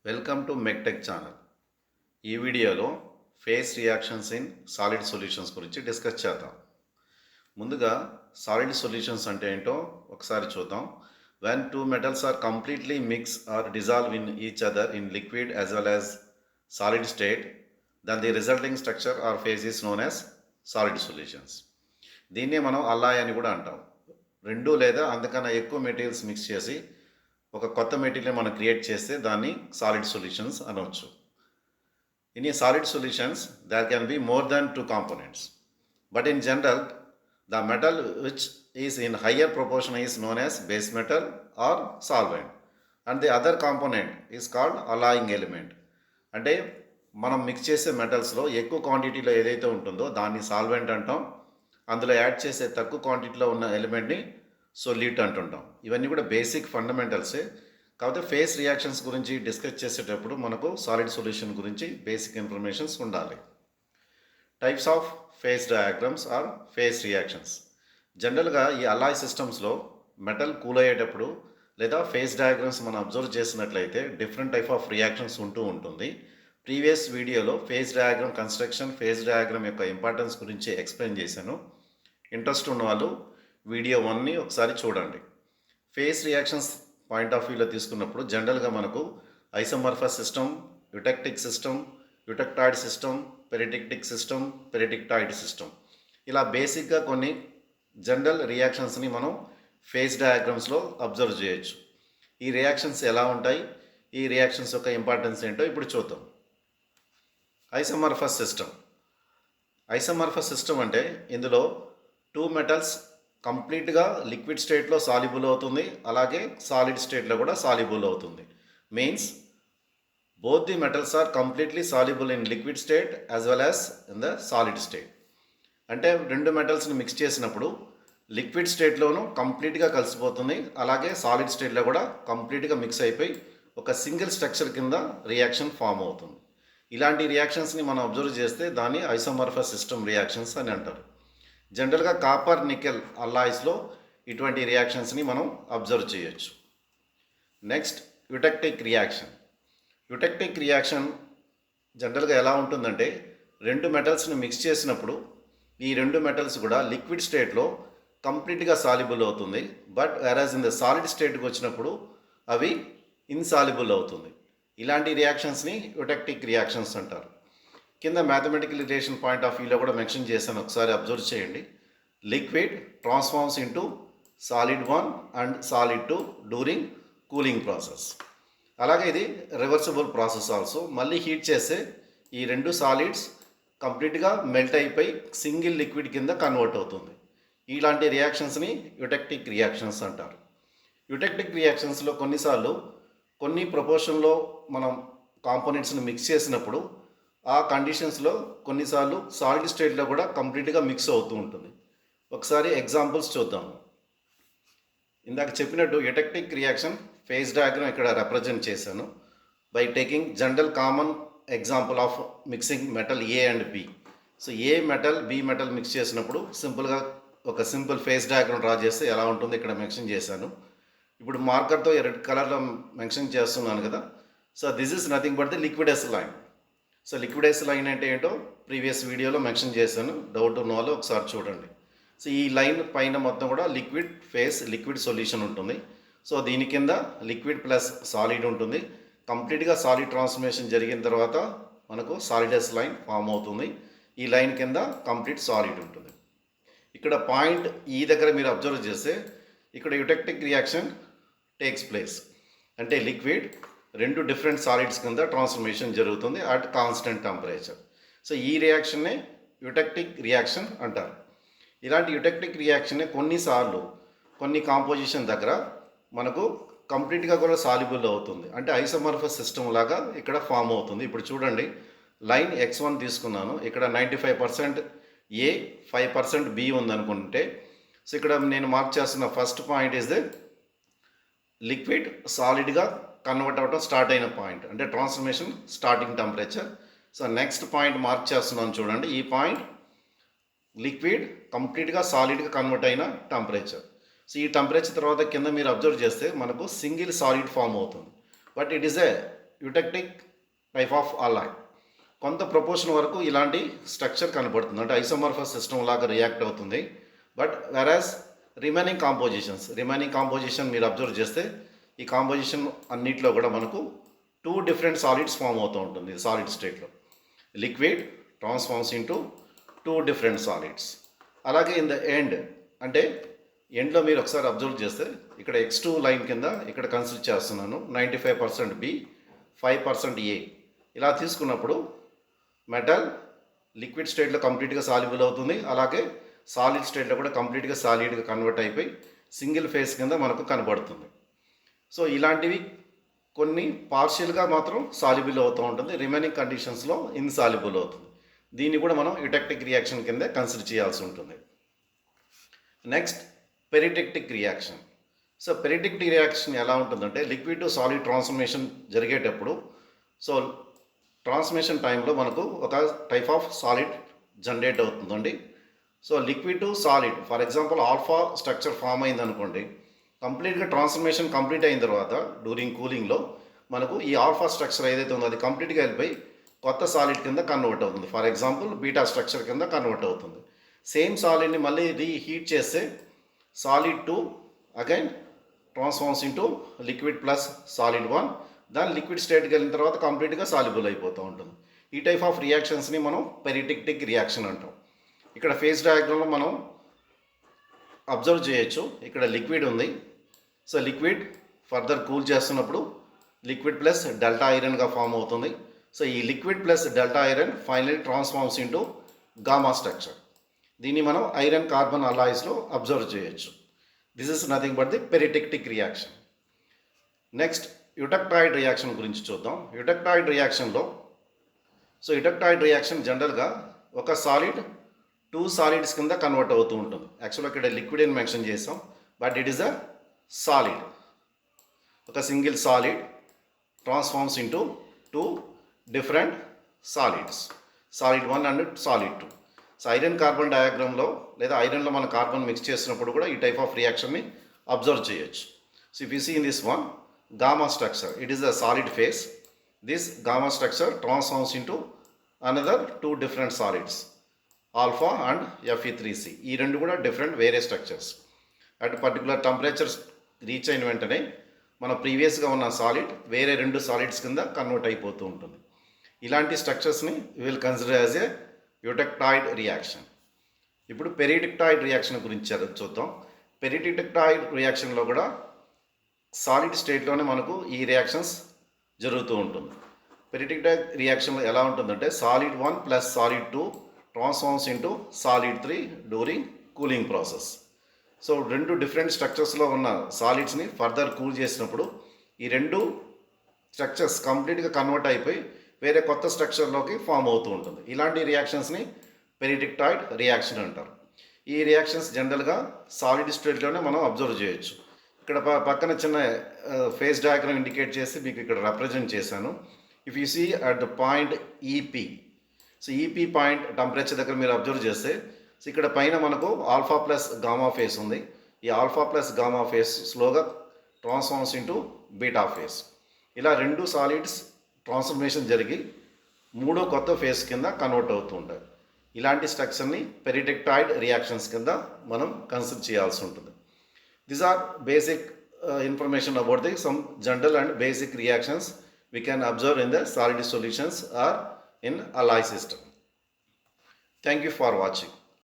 Welcome to మెక్టెక్ channel. ఈ వీడియోలో phase reactions in solid solutions గురించి డిస్కస్ చేద్దాం. ముందుగా సాలిడ్ సొల్యూషన్స్ అంటే ఏంటో ఒకసారి చూద్దాం. When two metals are completely mix or dissolve in each other in liquid as well as solid state, then the resulting structure or phase is known as solid solutions. దీన్నే మనం alloy అని కూడా అంటాం. రెండు లేదా అంతకన్నా ఎక్కువ మెటీరియల్స్ మిక్స్ చేసి ఒక కొత్త మెటీరియల్ మనం క్రియేట్ చేస్తే దాన్ని సాలిడ్ సొల్యూషన్స్ అనవచ్చు. In a solid solutions there can be more than two components, but in general the metal which is in higher proportion is known as base metal or solvent, and the other component is called alloying element. అంటే మనం mix చేసే మెటల్స్లో ఎక్కువ క్వాంటిటీలో ఏదైతే ఉంటుందో దాన్ని solvent అంటాం. అందులో యాడ్ చేసే తక్కువ క్వాంటిటీలో ఉన్న ఎలిమెంట్ని సొల్యూట్ అంటుంటాం. ఇవన్నీ కూడా బేసిక్ ఫండమెంటల్సే. కాకపోతే ఫేస్ రియాక్షన్స్ గురించి డిస్కస్ చేసేటప్పుడు మనకు సాలిడ్ సొల్యూషన్ గురించి బేసిక్ ఇన్ఫర్మేషన్స్ ఉండాలి. Types of phase diagrams or phase reactions. జనరల్గా ఈ అలాయ్ సిస్టమ్స్లో మెటల్ కూల్ అయ్యేటప్పుడు లేదా ఫేస్ డయాగ్రామ్స్ మనం అబ్జర్వ్ చేసినట్లయితే డిఫరెంట్ టైప్ ఆఫ్ రియాక్షన్స్ ఉంటూ ఉంటుంది. ప్రీవియస్ వీడియోలో phase diagram construction, phase diagram యొక్క ఇంపార్టెన్స్ గురించి ఎక్స్ప్లెయిన్ చేశాను. ఇంట్రెస్ట్ ఉన్న వాళ్ళు వీడియో 1ని ఒకసారి చూడండి. ఫేస్ రియాక్షన్స్ పాయింట్ ఆఫ్ వ్యూలో తీసుకున్నప్పుడు జనరల్గా మనకు isomorphous system, eutectic system, eutectoid system, peritectic system, peritectoid system, ఇలా బేసిక్గా కొన్ని జనరల్ రియాక్షన్స్ని మనం ఫేస్ డయాగ్రామ్స్లో అబ్జర్వ్ చేయొచ్చు. ఈ రియాక్షన్స్ ఎలా ఉంటాయి, ఈ రియాక్షన్స్ యొక్క ఇంపార్టెన్స్ ఏంటో ఇప్పుడు చూద్దాం. ఐసోమర్ఫస్ సిస్టమ్. ఐసోమర్ఫస్ సిస్టమ్ అంటే ఇందులో టూ మెటల్స్ కంప్లీట్గా లిక్విడ్ స్టేట్లో సాల్యుబుల్ అవుతుంది, అలాగే సాలిడ్ స్టేట్లో కూడా సాల్యుబుల్ అవుతుంది. Means both the metals are completely soluble in liquid state as well as in the solid state. అంటే రెండు మెటల్స్ని మిక్స్ చేసినప్పుడు లిక్విడ్ స్టేట్లోనూ కంప్లీట్గా కలిసిపోతుంది, అలాగే సాలిడ్ స్టేట్లో కూడా కంప్లీట్గా మిక్స్ అయిపోయి ఒక సింగిల్ స్ట్రక్చర్ కింద రియాక్షన్ ఫామ్ అవుతుంది. ఇలాంటి రియాక్షన్స్ని మనం అబ్జర్వ్ చేస్తే దాన్ని ఐసోమర్ఫస్ సిస్టమ్ రియాక్షన్స్ అని అంటారు. జనరల్గా కాపర్ నికెల్ అల్లాయిస్లో ఇటువంటి రియాక్షన్స్ని మనం అబ్జర్వ్ చేయొచ్చు. Next eutectic reaction. Eutectic reaction జనరల్గా ఎలా ఉంటుందంటే రెండు మెటల్స్ని మిక్స్ చేసినప్పుడు ఈ రెండు మెటల్స్ కూడా లిక్విడ్ స్టేట్లో కంప్లీట్గా సాల్యుబుల్ అవుతుంది, but whereas in the solid స్టేట్కి వచ్చినప్పుడు అవి ఇన్సాల్యుబుల్ అవుతుంది. ఇలాంటి రియాక్షన్స్ని యుటెక్టిక్ రియాక్షన్స్ అంటారు. కింద మ్యాథమెటికల్ రిలేషన్ పాయింట్ ఆఫ్ వ్యూలో కూడా మెన్షన్ చేశాను, ఒకసారి అబ్జర్వ్ చేయండి. Liquid transforms into solid 1 and solid 2 during cooling process. అలాగే ఇది రివర్సిబుల్ ప్రాసెస్ ఆల్సో. మళ్ళీ హీట్ చేస్తే ఈ రెండు సాలిడ్స్ కంప్లీట్గా మెల్ట్ అయిపోయి సింగిల్ లిక్విడ్ కింద కన్వర్ట్ అవుతుంది. ఇలాంటి రియాక్షన్స్ని యుటెక్టిక్ రియాక్షన్స్ అంటారు. యుటెక్టిక్ రియాక్షన్స్లో కొన్నిసార్లు కొన్ని ప్రపోర్షన్లో మనం కాంపోనెంట్స్ని మిక్స్ చేసినప్పుడు ఆ కండిషన్స్లో కొన్నిసార్లు సాలిడ్ స్టేట్లో కూడా కంప్లీట్గా మిక్స్ అవుతూ ఉంటుంది. ఒకసారి ఎగ్జాంపుల్స్ చూద్దాము. ఇందాక చెప్పినట్టు యుటెక్టిక్ రియాక్షన్ ఫేస్ డయాగ్రామ్ ఇక్కడ రిప్రజెంట్ చేశాను by taking general common example of mixing metal A and B. So A metal B metal mix చేసినప్పుడు సింపుల్గా ఒక సింపుల్ ఫేస్ డయాగ్రామ్ డ్రా చేస్తే ఎలా ఉంటుందో ఇక్కడ మెన్షన్ చేశాను. ఇప్పుడు మార్కర్తో రెడ్ కలర్లో మెన్షన్ చేస్తున్నాను కదా. So this is nothing but the liquidus line. So liquidus line అంటే ఏంటో ప్రీవియస్ వీడియోలో మెన్షన్ చేశాను, డౌట్ ఉన్న వాళ్ళు ఒకసారి చూడండి. సో ఈ లైన్ పైన మొత్తం కూడా లిక్విడ్ ఫేస్, లిక్విడ్ సొల్యూషన్ ఉంటుంది. సో దీని కింద లిక్విడ్ ప్లస్ సాలిడ్ ఉంటుంది. కంప్లీట్గా సాలిడ్ ట్రాన్స్ఫర్మేషన్ జరిగిన తర్వాత మనకు సాలిడస్ లైన్ ఫామ్ అవుతుంది. ఈ లైన్ కింద కంప్లీట్ సాలిడ్ ఉంటుంది. ఇక్కడ పాయింట్ ఈ దగ్గర మీరు అబ్జర్వ్ చేస్తే ఇక్కడ యుటెక్టిక్ రియాక్షన్ టేక్స్ ప్లేస్. అంటే లిక్విడ్ రెండు డిఫరెంట్ సాలిడ్స్ కింద ట్రాన్స్ఫర్మేషన్ జరుగుతుంది అట్ కాన్స్టెంట్ టెంపరేచర్. సో ఈ రియాక్షన్నే యుటెక్టిక్ రియాక్షన్ అంటారు. ఇలాంటి యుటెక్టిక్ రియాక్షన్నే కొన్నిసార్లు కొన్ని కాంపోజిషన్ దగ్గర మనకు కంప్లీట్గా కూడా సాల్యుబుల్ అవుతుంది. అంటే ఐసోమర్ఫస్ సిస్టమ్ లాగా ఇక్కడ ఫామ్ అవుతుంది. ఇప్పుడు చూడండి, లైన్ X1 తీసుకున్నాను, ఇక్కడ 95% ఏ, 5% బి ఉందనుకుంటే, సో ఇక్కడ నేను మార్క్ చేస్తున్న first point is the liquid సాలిడ్గా కన్వర్ట్ అవ్వటం స్టార్ట్ అయిన పాయింట్, అంటే transformation starting temperature. So next point mark చేస్తున్నాను చూడండి, ఈ పాయింట్ లిక్విడ్ కంప్లీట్గా సాలిడ్గా కన్వర్ట్ అయిన టెంపరేచర్. సో ఈ టెంపరేచర్ తర్వాత కింద మీరు అబ్జర్వ్ చేస్తే మనకు సింగిల్ సాలిడ్ ఫామ్ అవుతుంది. But it is a eutectic type of Alai. కొంత ప్రపోర్షన్ వరకు ఇలాంటి స్ట్రక్చర్ కనబడుతుంది, అంటే ఐసోమర్ఫస్ సిస్టమ్ లాగా రియాక్ట్ అవుతుంది. బట్ వెరాజ్ రిమైనింగ్ కాంపోజిషన్ మీరు అబ్జర్వ్ చేస్తే ఈ కాంపోజిషన్ అన్నిట్లో కూడా మనకు 2 డిఫరెంట్ సాలిడ్స్ ఫామ్ అవుతూ ఉంటుంది సాలిడ్ స్టేట్లో. Liquid transforms into 2 different solids. అలాగే ఇన్ ద ఎండ్, అంటే ఎండ్లో మీరు ఒకసారి అబ్జర్వ్ చేస్తే ఇక్కడ X2 లైన్ కింద ఇక్కడ కన్సిడర్ చేస్తున్నాను 95% B, 5% A. ఇలా తీసుకున్నప్పుడు మెటల్ లిక్విడ్ స్టేట్లో కంప్లీట్గా సాల్యుబుల్ అవుతుంది, అలాగే సాలిడ్ స్టేట్లో కూడా కంప్లీట్గా సాలిడ్గా కన్వర్ట్ అయిపోయి సింగిల్ ఫేస్ కింద మనకు కనబడుతుంది. సో ఇలాంటివి కొన్ని పార్షియల్గా మాత్రం సాల్యుబుల్ అవుతూ ఉంటుంది, రిమైనింగ్ కండిషన్స్లో ఇన్సాల్యుబుల్ అవుతుంది. దీన్ని కూడా మనం యుటెక్టిక్ రియాక్షన్ కింద కన్సిడర్ చేయాల్సి ఉంటుంది. Next peritectic reaction. So peritectic reaction ఎలా ఉంటుందంటే లిక్విడ్ టు సాలిడ్ ట్రాన్స్ఫర్మేషన్ జరిగేటప్పుడు, సో ట్రాన్స్ఫర్మేషన్ టైంలో మనకు ఒక టైప్ ఆఫ్ సాలిడ్ జనరేట్ అవుతుందండి. So liquid to solid, for example alpha structure form అయింది అనుకోండి, కంప్లీట్గా ట్రాన్స్ఫర్మేషన్ కంప్లీట్ అయిన తర్వాత డ్యూరింగ్ కూలింగ్లో మనకు ఈ ఆల్ఫా స్ట్రక్చర్ ఏదైతే ఉందో అది కంప్లీట్గా వెళ్ళిపోయి కొత్త సాలిడ్ కింద కన్వర్ట్ అవుతుంది. ఫర్ ఎగ్జాంపుల్ బీటా స్ట్రక్చర్ కింద కన్వర్ట్ అవుతుంది. సేమ్ సాలిడ్ని మళ్ళీ రీహీట్ చేస్తే solid 2 again transforms into liquid plus solid 1, దాని లిక్విడ్ స్టేట్కి వెళ్ళిన తర్వాత కంప్లీట్గా సాల్యుబుల్ అయిపోతూ ఉంటుంది. ఈ టైప్ ఆఫ్ రియాక్షన్స్ని మనం పెరిటెక్టిక్ రియాక్షన్ అంటాం. ఇక్కడ ఫేస్ డయాగ్రామ్లో మనం అబ్జర్వ్ చేయొచ్చు, ఇక్కడ లిక్విడ్ ఉంది. సో లిక్విడ్ ఫర్దర్ కూల్ చేస్తున్నప్పుడు లిక్విడ్ ప్లస్ డెల్టా ఐరన్గా ఫామ్ అవుతుంది. సో ఈ liquid plus delta iron final transforms into gamma structure. దీన్ని మనం ఐరన్ కార్బన్ అలాయిస్లో అబ్జర్వ్ చేయొచ్చు. This is nothing but the peritectic reaction. Next eutectoid reaction గురించి చూద్దాం. యుటెక్టాయిడ్ రియాక్షన్లో, సో యుటెక్టాయిడ్ రియాక్షన్ జనరల్గా ఒక సాలిడ్ 2 సాలిడ్స్ కింద కన్వర్ట్ అవుతూ ఉంటుంది. యాక్చువల్గా ఇక్కడ లిక్విడ్ అని మెన్షన్ చేసాం, but it is a solid. ఒక single solid transforms into 2 different solids, solid 1 and solid 2. So iron carbon డయాగ్రామ్లో లేదా ఐరన్లో మన కార్బన్ మిక్స్ చేసినప్పుడు కూడా ఈ టైప్ ఆఫ్ రియాక్షన్ని అబ్జర్వ్ చేయొచ్చు. So if you see in this one gamma structure, it is a solid phase. This gamma structure transforms into another 2 different solids, alpha and Fe3C. ఈ రెండు కూడా డిఫరెంట్ వేరే structures. At particular temperatures reach అయిన వెంటనే మన ప్రీవియస్గా ఉన్న solid వేరే 2 సాలిడ్స్ కింద కన్వర్ట్ అయిపోతూ ఉంటుంది. ఇలాంటి స్ట్రక్చర్స్ని will consider as a eutectoid reaction. ఇప్పుడు పెరిటెక్టాయిడ్ రియాక్షన్ గురించి చూద్దాం. పెరిటెక్టాయిడ్ రియాక్షన్లో కూడా సాలిడ్ స్టేట్లోనే మనకు ఈ రియాక్షన్స్ జరుగుతూ ఉంటుంది. పెరిటెక్టాయిడ్ రియాక్షన్లో ఎలా ఉంటుందంటే solid 1 plus solid 2 transforms into solid 3 during cooling process. So 2 different స్ట్రక్చర్స్లో ఉన్న సాలిడ్స్ని ఫర్దర్ కూల్ చేసినప్పుడు ఈ 2 స్ట్రక్చర్స్ కంప్లీట్గా కన్వర్ట్ అయిపోయి వేరే కొత్త స్ట్రక్చర్లోకి ఫామ్ అవుతూ ఉంటుంది. ఇలాంటి రియాక్షన్స్ని పెరిటెక్టాయిడ్ రియాక్షన్ అంటారు. ఈ రియాక్షన్స్ జనరల్గా సాలిడ్ స్టేట్లోనే మనం అబ్జర్వ్ చేయొచ్చు. ఇక్కడ పక్కన చిన్న ఫేస్ డయాగ్రామ్ ఇండికేట్ చేసి మీకు ఇక్కడ రిప్రజెంట్ చేశాను. If you see at the point EP, so EP point temperature దగ్గర మీరు అబ్జర్వ్ చేస్తే, సో ఇక్కడ పైన మనకు ఆల్ఫా ప్లస్ గామా ఫేస్ ఉంది. ఈ ఆల్ఫా ప్లస్ గామా ఫేస్ స్లోగా ట్రాన్స్ఫార్మ్స్ ఇంటూ బీటా ఫేస్. ఇలా 2 సాలిడ్స్ ట్రాన్స్ఫర్మేషన్ జరిగి 3 కొత్త ఫేస్ కింద కన్వర్ట్ అవుతూ ఉంటాయి. ఇలాంటి స్ట్రక్చర్ని పెరిటెక్టాయిడ్ రియాక్షన్స్ కింద మనం కన్సిడర్ చేయాల్సి ఉంటుంది. These are basic information about the some general and basic reactions we can observe in the solid solutions or in alloy system. Thank you for watching.